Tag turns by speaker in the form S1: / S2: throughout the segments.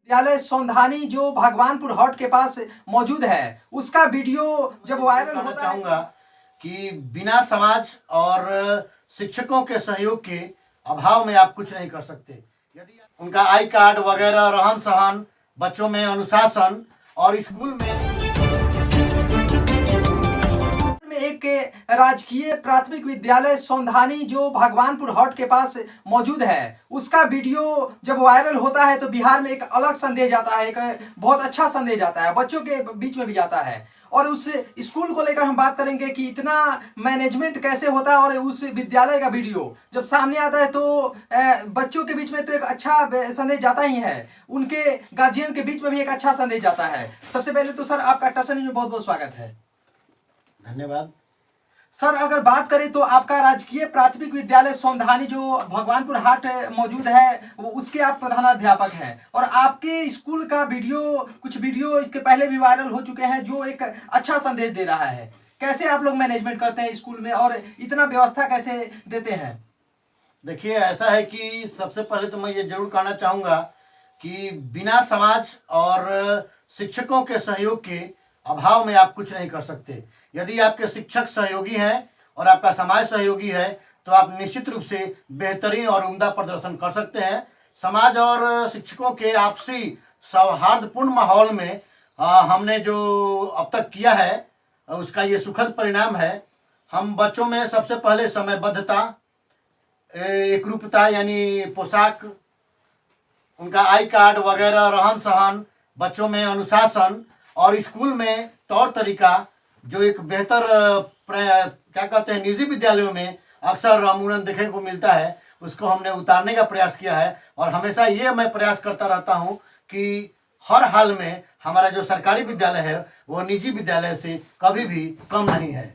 S1: विद्यालय सौंधानी जो भगवानपुर हाट के पास मौजूद है, उसका वीडियो जब वायरल होता है,
S2: चाहूंगा कि बिना समाज और शिक्षकों के सहयोग के अभाव में आप कुछ नहीं कर सकते। यदि उनका आई कार्ड वगैरह, रहन सहन, बच्चों में अनुशासन और स्कूल में
S1: एक राजकीय प्राथमिक विद्यालय सौंधानी जो भगवानपुर हाट के पास मौजूद है, उसका वीडियो जब वायरल होता है तो बिहार में एक अलग संदेश जाता है, एक बहुत अच्छा संदेश जाता है, बच्चों के बीच में भी जाता है। और उस स्कूल को लेकर हम बात करेंगे कि इतना मैनेजमेंट कैसे होता है, और उस विद्यालय का वीडियो जब सामने आता है तो बच्चों के बीच में तो एक अच्छा संदेश जाता ही है, उनके गार्जियन के बीच में भी एक अच्छा संदेश जाता है। सबसे पहले तो सर आपका टसन में बहुत बहुत स्वागत है।
S2: धन्यवाद
S1: सर, अगर बात करें तो आपका राजकीय प्राथमिक विद्यालय सौंधानी जो भगवानपुर हाट मौजूद है, वो उसके आप प्रधानाध्यापक हैं, और आपके स्कूल का कुछ वीडियो इसके पहले भी वायरल हो चुके हैं जो एक अच्छा संदेश दे रहा है। कैसे आप लोग मैनेजमेंट करते हैं स्कूल में और इतना व्यवस्था कैसे देते हैं?
S2: देखिए, ऐसा है कि सबसे पहले तो मैं ये जरूर कहना चाहूँगा कि बिना समाज और शिक्षकों के सहयोग के अभाव में आप कुछ नहीं कर सकते। यदि आपके शिक्षक सहयोगी हैं और आपका समाज सहयोगी है तो आप निश्चित रूप से बेहतरीन और उम्दा प्रदर्शन कर सकते हैं। समाज और शिक्षकों के आपसी सौहार्दपूर्ण माहौल में हमने जो अब तक किया है उसका ये सुखद परिणाम है। हम बच्चों में सबसे पहले समयबद्धता, एकरूपता यानी पोशाक, उनका आई कार्ड वगैरह, रहन सहन, बच्चों में अनुशासन और स्कूल में तौर तरीका जो एक बेहतर क्या कहते हैं निजी विद्यालयों में अक्सर अमूमन देखने को मिलता है, उसको हमने उतारने का प्रयास किया है। और हमेशा ये मैं प्रयास करता रहता हूँ कि हर हाल में हमारा जो सरकारी विद्यालय है वो निजी विद्यालय से कभी भी कम नहीं है।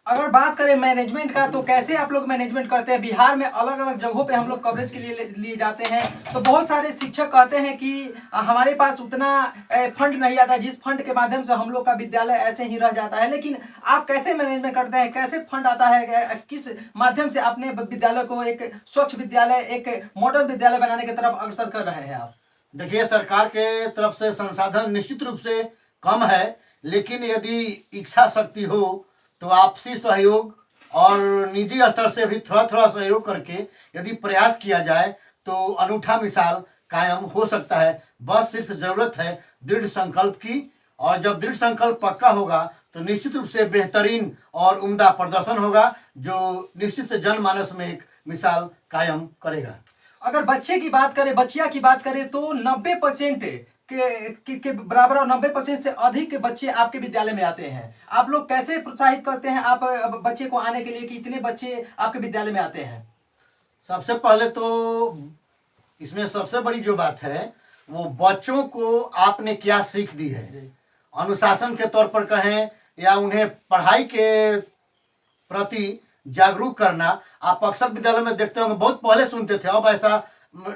S1: अगर बात करें मैनेजमेंट का, तो कैसे आप लोग मैनेजमेंट करते हैं? बिहार में अलग अलग जगहों पे हम लोग कवरेज के लिए जाते हैं तो बहुत सारे शिक्षक कहते हैं कि हमारे पास उतना फंड नहीं आता, जिस फंड के माध्यम से हम लोग का विद्यालय ऐसे ही रह जाता है। लेकिन आप कैसे मैनेजमेंट करते हैं, कैसे फंड आता है, किस माध्यम से अपने विद्यालय को एक स्वच्छ विद्यालय, एक मॉडर्न विद्यालय बनाने की तरफ अग्रसर कर रहे हैं आप?
S2: देखिए, सरकार के तरफ से संसाधन निश्चित रूप से कम है, लेकिन यदि इच्छा शक्ति हो तो आपसी सहयोग और निजी स्तर से भी थोड़ा थोड़ा सहयोग करके यदि प्रयास किया जाए तो अनूठा मिसाल कायम हो सकता है। बस सिर्फ ज़रूरत है दृढ़ संकल्प की, और जब दृढ़ संकल्प पक्का होगा तो निश्चित रूप से बेहतरीन और उम्दा प्रदर्शन होगा जो निश्चित से जनमानस में एक मिसाल कायम करेगा।
S1: अगर बच्चे की बात करें, बच्चिया की बात करें तो 90% के बराबर और 90% से अधिक के बच्चे आपके विद्यालय में आते हैं। आप लोग कैसे प्रोत्साहित करते हैं आप बच्चे को आने के लिए कि इतने बच्चे आपके विद्यालय में आते हैं?
S2: सबसे पहले तो इसमें सबसे बड़ी जो बात है वो बच्चों को आपने क्या सीख दी है, अनुशासन के तौर पर कहें या उन्हें पढ़ाई के प्रति जागरूक करना। आप अक्सर विद्यालय में देखते होंगे, बहुत पहले सुनते थे, अब ऐसा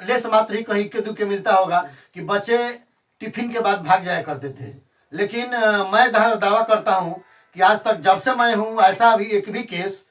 S2: लेस मात्र ही कहीं के दुके मिलता होगा कि बच्चे टिफिन के बाद भाग जाया करते थे। लेकिन मैं दावा करता हूं कि आज तक जब से मैं हूं ऐसा अभी एक भी केस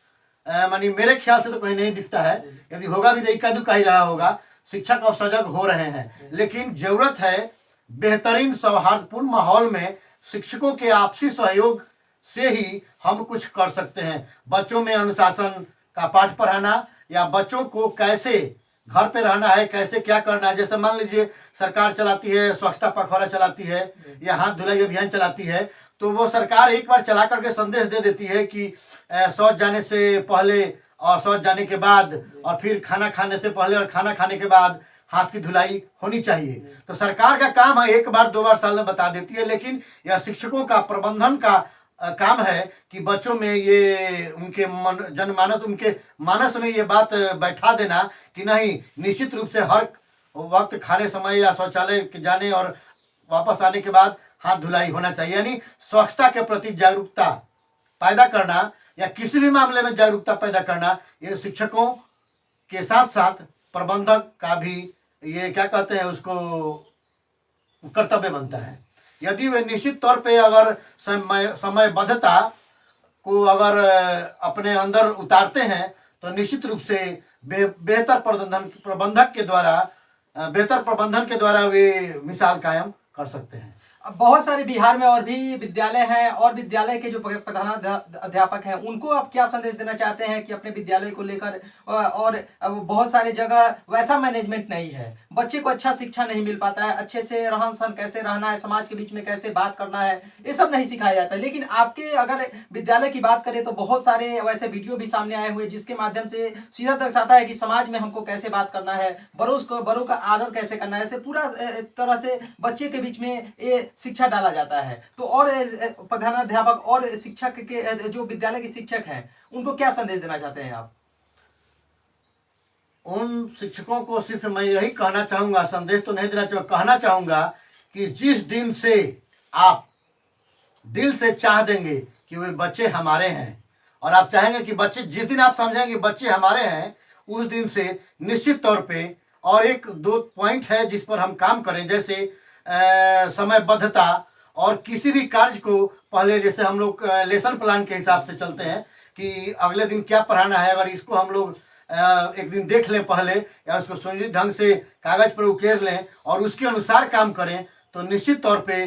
S2: मानी मेरे ख्याल से तो कहीं नहीं दिखता है। यदि होगा भी तो इक्का दुक्का ही रहा होगा। शिक्षक अब सजग हो रहे हैं, लेकिन जरूरत है बेहतरीन सौहार्दपूर्ण माहौल में शिक्षकों के आपसी सहयोग से ही हम कुछ कर सकते हैं। बच्चों में अनुशासन का पाठ पढ़ाना या बच्चों को कैसे घर पे रहना है, कैसे क्या करना है। जैसे मान लीजिए सरकार चलाती है, स्वच्छता पखवाड़ा चलाती है या हाथ धुलाई अभियान चलाती है, तो वो सरकार एक बार चला करके संदेश दे देती है कि शौच जाने से पहले और शौच जाने के बाद और फिर खाना खाने से पहले और खाना खाने के बाद हाथ की धुलाई होनी चाहिए। तो सरकार का काम है एक बार 2 बार साल में बता देती है, लेकिन यह शिक्षकों का प्रबंधन का काम है कि बच्चों में ये उनके जनमानस, उनके मानस में ये बात बैठा देना कि नहीं, निश्चित रूप से हर वक्त खाने समय या शौचालय के जाने और वापस आने के बाद हाथ धुलाई होना चाहिए। यानी स्वच्छता के प्रति जागरूकता पैदा करना या किसी भी मामले में जागरूकता पैदा करना, ये शिक्षकों के साथ साथ प्रबंधक का भी ये क्या कहते हैं उसको कर्तव्य बनता है। यदि वे निश्चित तौर पे अगर समयबद्धता को अगर अपने अंदर उतारते हैं तो निश्चित रूप से बेहतर प्रबंधक के द्वारा बेहतर प्रबंधन के द्वारा वे मिसाल कायम कर सकते हैं।
S1: अब बहुत सारे बिहार में और भी विद्यालय हैं, और विद्यालय के जो प्रधानाध्यापक हैं उनको आप क्या संदेश देना चाहते हैं कि अपने विद्यालय को लेकर, और अब बहुत सारे जगह वैसा मैनेजमेंट नहीं है, बच्चे को अच्छा शिक्षा नहीं मिल पाता है, अच्छे से रहन सहन कैसे रहना है, समाज के बीच में कैसे बात करना है, ये सब नहीं सिखाया जाता है। लेकिन आपके अगर विद्यालय की बात करें तो बहुत सारे वैसे वीडियो भी सामने आए हुए जिसके माध्यम से सीधा दर्शाता है कि समाज में हमको कैसे बात करना है, बड़ों का आदर कैसे करना है, ऐसे पूरा तरह से बच्चे के बीच में ये शिक्षा डाला जाता है। तो और प्रधानाध्यापक और शिक्षक के जो विद्यालय के शिक्षक हैं उनको क्या संदेश देना चाहते हैं आप?
S2: उन शिक्षकों को सिर्फ मैं यही कहना चाहूंगा, संदेश तो नहीं देना चाहूंगा, कहना चाहूंगा कि जिस दिन से आप दिल से चाह देंगे कि वे बच्चे हमारे हैं, और आप चाहेंगे कि बच्चे, जिस दिन आप समझेंगे कि बच्चे हमारे हैं, उस दिन से निश्चित तौर पे, और एक दो पॉइंट है जिस पर हम काम करें, जैसे समयबद्धता, और किसी भी कार्य को पहले, जैसे हम लोग लेसन प्लान के हिसाब से चलते हैं कि अगले दिन क्या पढ़ाना है, अगर इसको हम लोग एक दिन देख लें पहले, या उसको सुनिश्चित ढंग से कागज पर उकेर लें और उसके अनुसार काम करें, तो निश्चित तौर पे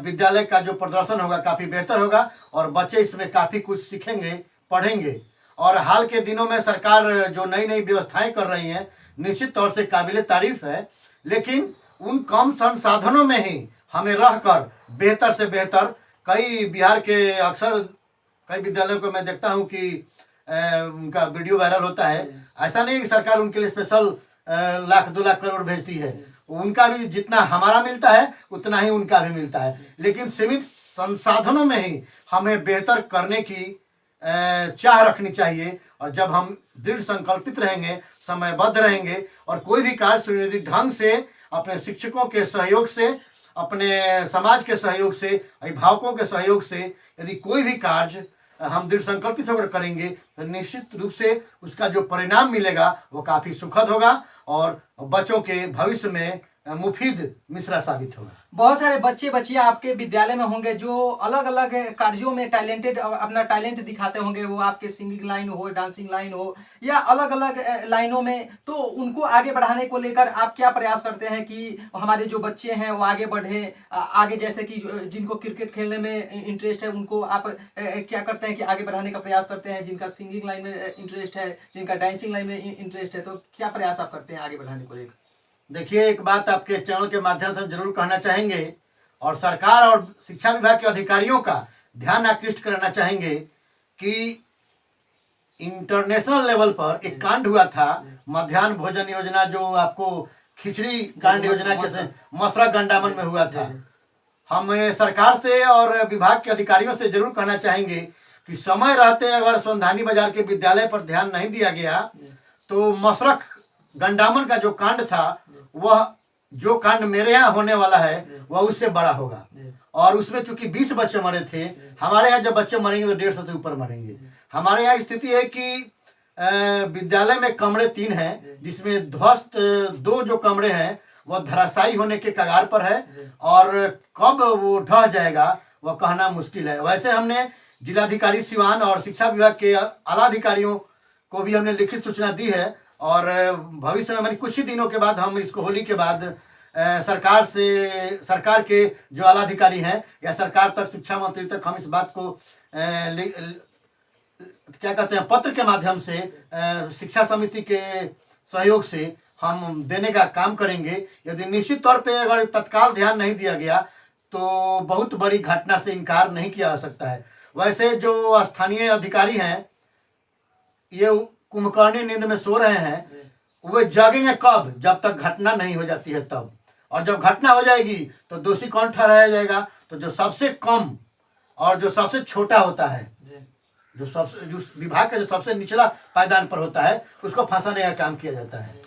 S2: विद्यालय का जो प्रदर्शन होगा काफ़ी बेहतर होगा, और बच्चे इसमें काफ़ी कुछ सीखेंगे, पढ़ेंगे। और हाल के दिनों में सरकार जो नई नई व्यवस्थाएं कर रही हैं, निश्चित तौर से काबिल तारीफ है, लेकिन उन कम संसाधनों में ही हमें रहकर बेहतर से बेहतर, कई बिहार के अक्सर कई विद्यालयों को मैं देखता हूं कि उनका वीडियो वायरल होता है। ऐसा नहीं कि सरकार उनके लिए स्पेशल लाख 2 लाख करोड़ भेजती है, उनका भी जितना हमारा मिलता है उतना ही उनका भी मिलता है, लेकिन सीमित संसाधनों में ही हमें बेहतर करने की चाह रखनी चाहिए। और जब हम दृढ़ संकल्पित रहेंगे, समयबद्ध रहेंगे, और कोई भी कार्य सुनियोजित ढंग से अपने शिक्षकों के सहयोग से, अपने समाज के सहयोग से, अभिभावकों के सहयोग से यदि कोई भी कार्य हम दृढ़ संकल्पित होकर करेंगे, तो निश्चित रूप से उसका जो परिणाम मिलेगा वो काफ़ी सुखद होगा और बच्चों के भविष्य में मुफीद मिश्रा साबित होगा।
S1: बहुत सारे बच्चे बच्चियां आपके विद्यालय में होंगे जो अलग अलग कार्यों में टैलेंटेड, अपना टैलेंट दिखाते होंगे, वो आपके सिंगिंग लाइन हो, डांसिंग लाइन हो, या अलग अलग लाइनों में। तो उनको आगे बढ़ाने को लेकर आप क्या प्रयास करते हैं कि हमारे जो बच्चे हैं वो आगे बढ़े, आगे जैसे कि जिनको क्रिकेट खेलने में इंटरेस्ट है उनको आप क्या करते हैं कि आगे बढ़ाने का प्रयास करते हैं, जिनका सिंगिंग लाइन में इंटरेस्ट है, जिनका डांसिंग लाइन में इंटरेस्ट है, तो क्या प्रयास आप करते हैं आगे बढ़ाने को लेकर?
S2: देखिए, एक बात आपके चैनल के माध्यम से जरूर कहना चाहेंगे, और सरकार और शिक्षा विभाग के अधिकारियों का ध्यान आकृष्ट कराना चाहेंगे कि इंटरनेशनल लेवल पर एक कांड हुआ था, मध्याह्न भोजन योजना, जो आपको खिचड़ी कांड योजना के मसरा गंडामन में हुआ था। हम सरकार से और विभाग के अधिकारियों से जरूर कहना चाहेंगे कि समय रहते अगर सोनधानी बाजार के विद्यालय पर ध्यान नहीं दिया गया तो मसरख गंडामन का जो कांड था, वह जो कांड मेरे यहाँ होने वाला है वह उससे बड़ा होगा। और उसमें चूंकि 20 बच्चे मरे थे, हमारे यहाँ जब बच्चे मरेंगे तो 150 से ऊपर मरेंगे। हमारे यहाँ स्थिति है कि विद्यालय में कमरे 3 हैं, जिसमें ध्वस्त 2 जो कमरे हैं वह धराशायी होने के कगार पर है, और कब वो ढह जाएगा वह कहना मुश्किल है। वैसे हमने जिलाधिकारी सिवान और शिक्षा विभाग के आला अधिकारियों को भी हमने लिखित सूचना दी है, और भविष्य में मानी कुछ ही दिनों के बाद हम इसको होली के बाद सरकार के जो आला अधिकारी हैं या सरकार तक, शिक्षा मंत्री तक हम इस बात को क्या कहते हैं, पत्र के माध्यम से शिक्षा समिति के सहयोग से हम देने का काम करेंगे। यदि निश्चित तौर पे अगर तत्काल ध्यान नहीं दिया गया तो बहुत बड़ी घटना से इनकार नहीं किया जा सकता है। वैसे जो स्थानीय अधिकारी हैं ये कुंभकर्णी नींद में सो रहे हैं, वे जागेंगे कब? जब तक घटना नहीं हो जाती है तब, और जब घटना हो जाएगी तो दोषी कौन ठहराया जाएगा? तो जो सबसे कम और जो सबसे छोटा होता है, जो विभाग का जो सबसे निचला पायदान पर होता है, उसको फंसाने का काम किया जाता है।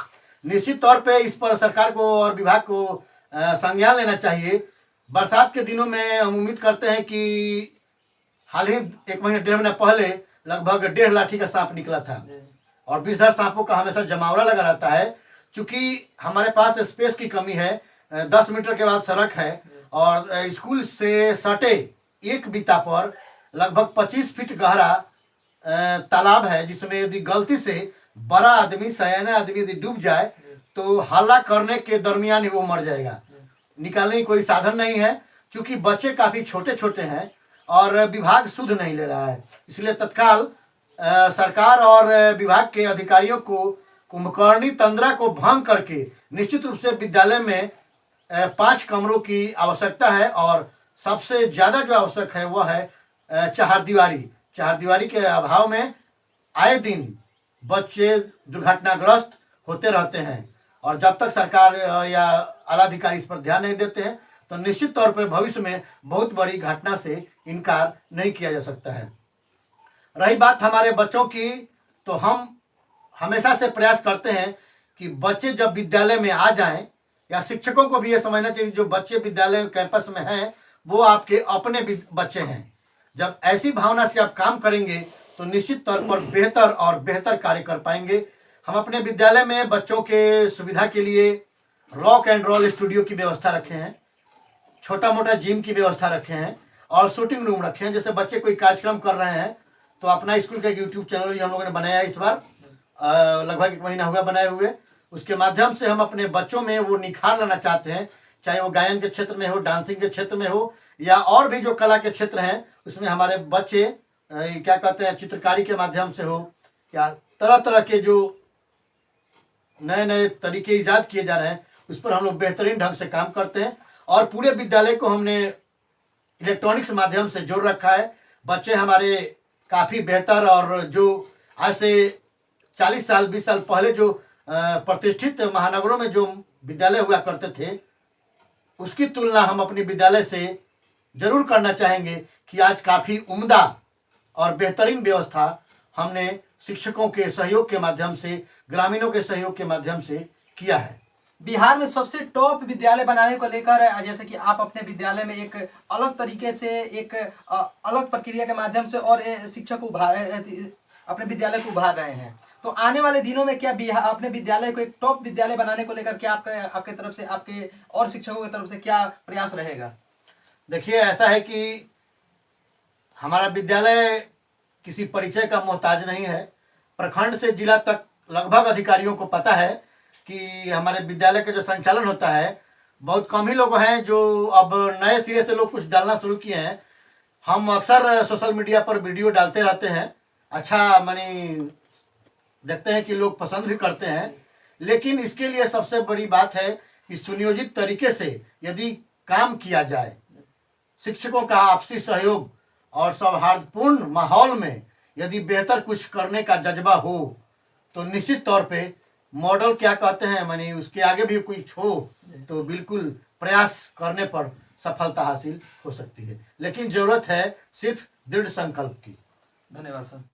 S2: निश्चित तौर पे इस पर सरकार को और विभाग को संज्ञान लेना चाहिए। बरसात के दिनों में हम उम्मीद करते हैं कि हाल ही 1 महीने 1.5 महीने पहले लगभग 1.5 लाठी का सांप निकला था, और विषधर सांपों का हमेशा जमावड़ा लगा रहता है। चूंकि हमारे पास स्पेस की कमी है, 10 मीटर के बाद सड़क है, और स्कूल से सटे एक बिता पर लगभग 25 फीट गहरा तालाब है, जिसमें यदि गलती से बड़ा आदमी, सयाना आदमी यदि डूब जाए तो हल्ला करने के दरमियान ही वो मर जाएगा। निकालने की कोई साधन नहीं है, क्योंकि बच्चे काफ़ी छोटे छोटे हैं और विभाग सुध नहीं ले रहा है। इसलिए तत्काल सरकार और विभाग के अधिकारियों को कुंभकर्णी तंद्रा को भंग करके निश्चित रूप से विद्यालय में 5 कमरों की आवश्यकता है, और सबसे ज़्यादा जो आवश्यक है वह है चारदीवारी के अभाव में आए दिन बच्चे दुर्घटनाग्रस्त होते रहते हैं, और जब तक सरकार या आला अधिकारी इस पर ध्यान नहीं देते हैं तो निश्चित तौर पर भविष्य में बहुत बड़ी घटना से इनकार नहीं किया जा सकता है। रही बात हमारे बच्चों की, तो हम हमेशा से प्रयास करते हैं कि बच्चे जब विद्यालय में आ जाएं, या शिक्षकों को भी ये समझना चाहिए जो बच्चे विद्यालय कैंपस में हैं वो आपके अपने बच्चे हैं। जब ऐसी भावना से आप काम करेंगे तो निश्चित तौर पर बेहतर और बेहतर कार्य कर पाएंगे। हम अपने विद्यालय में बच्चों के सुविधा के लिए रॉक एंड रोल स्टूडियो की व्यवस्था रखे हैं, छोटा मोटा जिम की व्यवस्था रखे हैं, और शूटिंग रूम रखे हैं। जैसे बच्चे कोई कार्यक्रम कर रहे हैं तो अपना स्कूल का यूट्यूब चैनल भी हम लोगों ने बनाया है इस बार, लगभग 1 महीना हुआ बनाए हुए। उसके माध्यम से हम अपने बच्चों में वो निखार लाना चाहते हैं, चाहे वो गायन के क्षेत्र में हो, डांसिंग के क्षेत्र में हो, या और भी जो कला के क्षेत्र हैं उसमें हमारे बच्चे क्या कहते हैं चित्रकारी के माध्यम से हो, या तरह तरह के जो नए नए तरीके ईजाद किए जा रहे हैं उस पर हम लोग बेहतरीन ढंग से काम करते हैं। और पूरे विद्यालय को हमने इलेक्ट्रॉनिक्स माध्यम से जोड़ रखा है। बच्चे हमारे काफ़ी बेहतर, और जो आज से 40 साल 20 साल पहले जो प्रतिष्ठित महानगरों में जो विद्यालय हुआ करते थे उसकी तुलना हम अपने विद्यालय से जरूर करना चाहेंगे कि आज काफ़ी उम्दा और बेहतरीन व्यवस्था हमने शिक्षकों के सहयोग के माध्यम से, ग्रामीणों के सहयोग के माध्यम से किया है।
S1: बिहार में सबसे टॉप विद्यालय बनाने को लेकर जैसे कि आप अपने विद्यालय में एक अलग तरीके से, एक अलग प्रक्रिया के माध्यम से और शिक्षक अपने विद्यालय को उभार रहे हैं, तो आने वाले दिनों में क्या अपने विद्यालय को एक टॉप विद्यालय बनाने को लेकर क्या आपके तरफ से, आपके और शिक्षकों की तरफ से क्या प्रयास रहेगा?
S2: देखिए, ऐसा है कि हमारा विद्यालय किसी परिचय का मोहताज नहीं है। प्रखंड से जिला तक लगभग अधिकारियों को पता है कि हमारे विद्यालय का जो संचालन होता है, बहुत कम ही लोग हैं जो अब नए सिरे से लोग कुछ डालना शुरू किए हैं। हम अक्सर सोशल मीडिया पर वीडियो डालते रहते हैं, अच्छा मानी देखते हैं कि लोग पसंद भी करते हैं, लेकिन इसके लिए सबसे बड़ी बात है कि सुनियोजित तरीके से यदि काम किया जाए, शिक्षकों का आपसी सहयोग और सौहार्दपूर्ण माहौल में यदि बेहतर कुछ करने का जज्बा हो तो निश्चित तौर पे मॉडल क्या कहते हैं मानी उसके आगे भी कुछ हो तो बिल्कुल प्रयास करने पर सफलता हासिल हो सकती है। लेकिन जरूरत है सिर्फ दृढ़ संकल्प की।
S1: धन्यवाद सर।